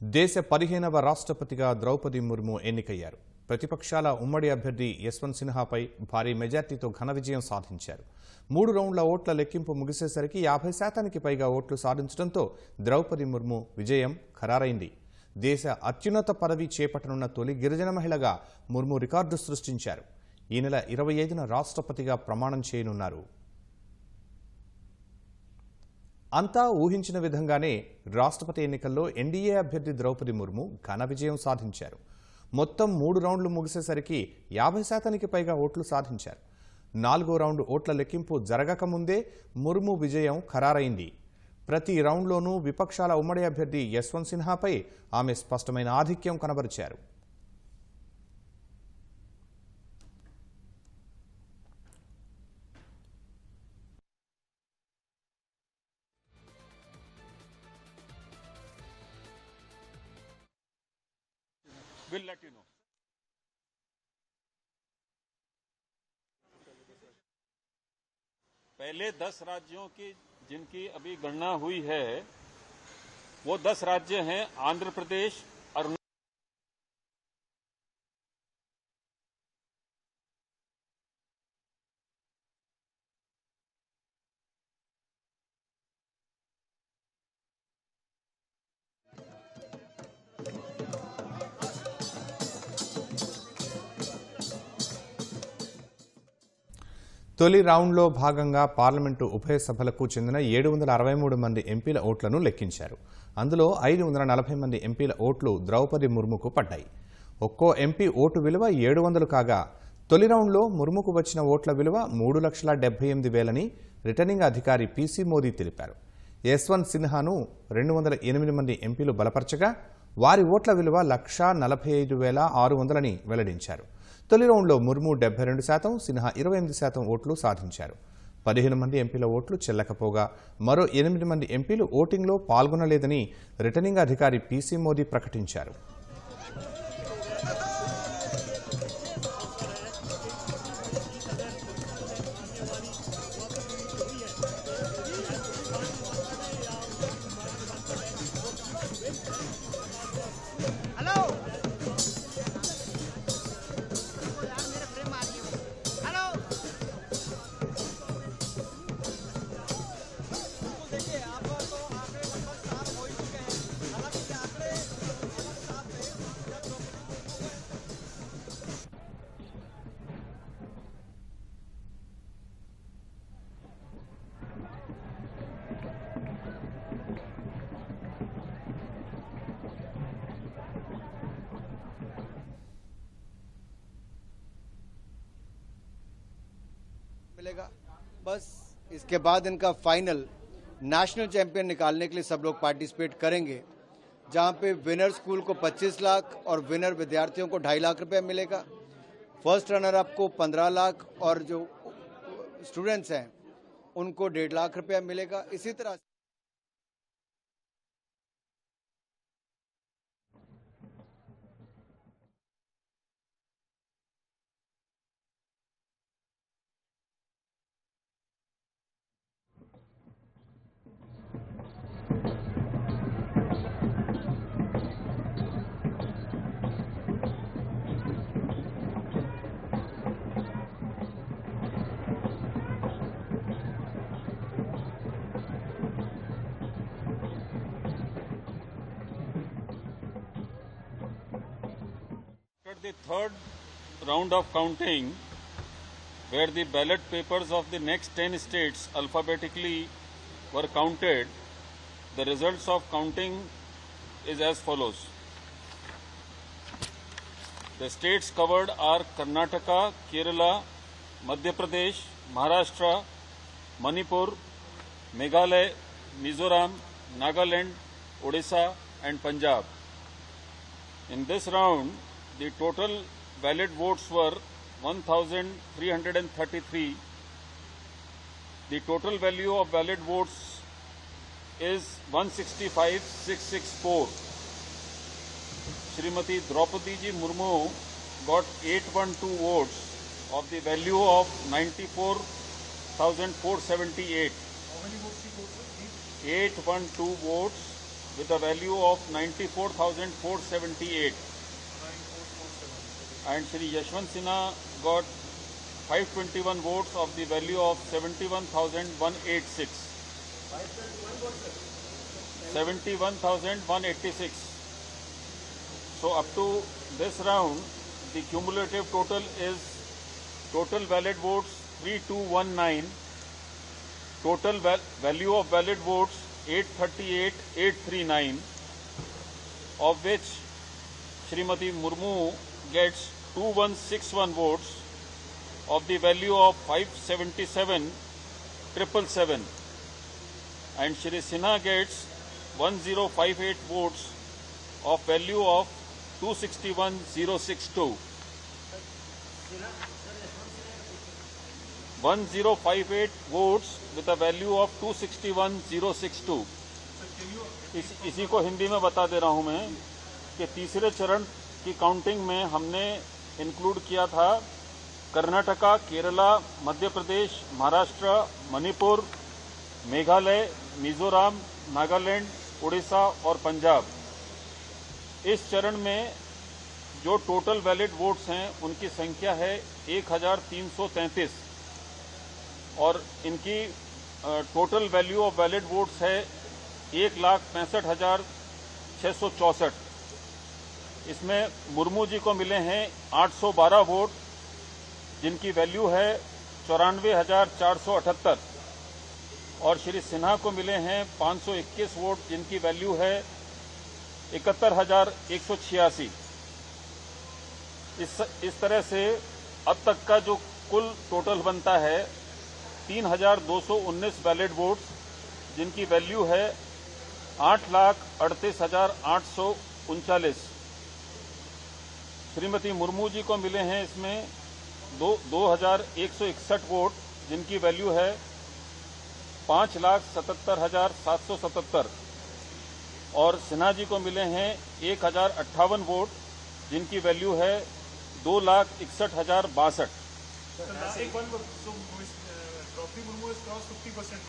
దేశ 15వ రాష్ట్రపతిగా ద్రౌపది ముర్ము ఎన్నికయ్యారు. ప్రతిపక్షాల ఉమ్మడి అభ్యర్థి యశ్వంత్ సిన్హాపై భారీ మెజార్టీతో ఘన విజయం సాధించారు. 3 రౌండ్ల ఓట్ల లెక్కింపు ముగిసేసరికి 50% పైగా ఓట్లు సాధించడంతో ద్రౌపది ముర్ము విజయం ఖరారైంది. దేశ అత్యున్నత పదవి చేపట్టనున్న తొలి గిరిజన మహిళగా ముర్ము రికార్డు సృష్టించారు. ఈ నెల 25న రాష్ట్రపతిగా ప్రమాణం చేయనున్నారు. అంతా ఊహించిన విధంగానే రాష్ట్రపతి ఎన్నికల్లో ఎన్డీఏ అభ్యర్థి ద్రౌపది ముర్ము ఘన విజయం సాధించారు. మొత్తం 3 రౌండ్లు ముగిసేసరికి 50% పైగా ఓట్లు సాధించారు. 4వ రౌండ్ ఓట్ల లెక్కింపు జరగకముందే ముర్ము విజయం ఖరారైంది. ప్రతి రౌండ్లోనూ విపక్షాల ఉమ్మడి అభ్యర్థి యశ్వంత్ సిన్హాపై ఆమె స్పష్టమైన ఆధిక్యం కనబరిచారు. We'll let you know. पहले 10 राज्यों की जिनकी अभी गणना हुई है वो 10 राज्य हैं आंध्र प्रदेश, अरुणाचल తొలి రౌండ్లో భాగంగా పార్లమెంటు ఉభయ సభలకు చెందిన 763 మంది ఎంపీల ఓట్లను లెక్కించారు. అందులో 540 మంది ఎంపీల ఓట్లు ద్రౌపది ముర్ముకు పడ్డాయి. ఒక్కో ఎంపీ ఓటు విలువ 700 కాగా తొలి రౌండ్లో ముర్ముకు వచ్చిన ఓట్ల విలువ 3,78,000 రిటర్నింగ్ అధికారి పీసీ మోదీ తెలిపారు. యశ్వంత్ సిన్హాను 208 మంది ఎంపీలు బలపరచగా వారి ఓట్ల విలువ 1,45,600 వెల్లడించారు. తొలి రౌండ్లో ముర్ము 72%, సిన్హా 28% ఓట్లు సాధించారు. 15 మంది ఎంపీల ఓట్లు చెల్లకపోగా మరో 8 మంది ఎంపీలు ఓటింగ్లో పాల్గొనలేదని రిటర్నింగ్ అధికారి పీసీ మోదీ ప్రకటించారు. मिलेगा। बस इसके बाद इनका फाइनल नेशनल चैंपियन निकालने के लिए सब लोग पार्टिसिपेट करेंगे, जहां पे विनर स्कूल को 25 लाख और विनर विद्यार्थियों को 2.5 लाख रुपया मिलेगा। फर्स्ट रनर अप को 15 लाख और जो स्टूडेंट्स हैं उनको 1.5 लाख रुपया मिलेगा। इसी तरह the third round of counting, where the ballot papers of the next 10 states alphabetically were counted, the results of counting is as follows. The states covered are Karnataka, Kerala, Madhya Pradesh, Maharashtra, Manipur, Meghalaya, Mizoram, Nagaland, Odisha and Punjab. In this round, the total valid votes were 1,333. The total value of valid votes is 165,664. Srimati Draupadi Ji Murmu got 812 votes of the value of 94,478. How many votes she got? 812 votes with a value of 94,478. And Shri Yashwant Sinha got 521 votes of the value of 71,186. 71,186. So up to this round, the cumulative total is total valid votes 3219, total value of valid votes 838,839, of which Srimati Murmu gets 2161 votes of the value of 577,777, and Shri Sinha gets 1058 votes of value of 261,062. 1058 votes with a value of 261,062. इसी को हिंदी में बता दे रहा हूं मैं कि तीसरे चरण की काउंटिंग में हमने इंक्लूड किया था कर्नाटका, केरला, मध्य प्रदेश, महाराष्ट्र, मणिपुर, मेघालय, मिजोरम, नागालैंड, उड़ीसा और पंजाब। इस चरण में जो टोटल वैलिड वोट्स हैं उनकी संख्या है 1333 और इनकी total value of valid votes है 1,65,664। इसमें मुर्मू जी को मिले हैं 812 वोट जिनकी वैल्यू है 94,478 और श्री सिन्हा को मिले हैं 521 वोट जिनकी वैल्यू है 71,186। इस तरह से अब तक का जो कुल टोटल बनता है 3,219 वैलिड वोट्स जिनकी वैल्यू है 8,38,839। श्रीमती मुर्मू जी को मिले हैं इसमें 2,161 वोट जिनकी वैल्यू है 5,77,777 और सिन्हा जी को मिले हैं 1,058 वोट जिनकी वैल्यू है 2,61,062। Draupadi Murmu has crossed 50%.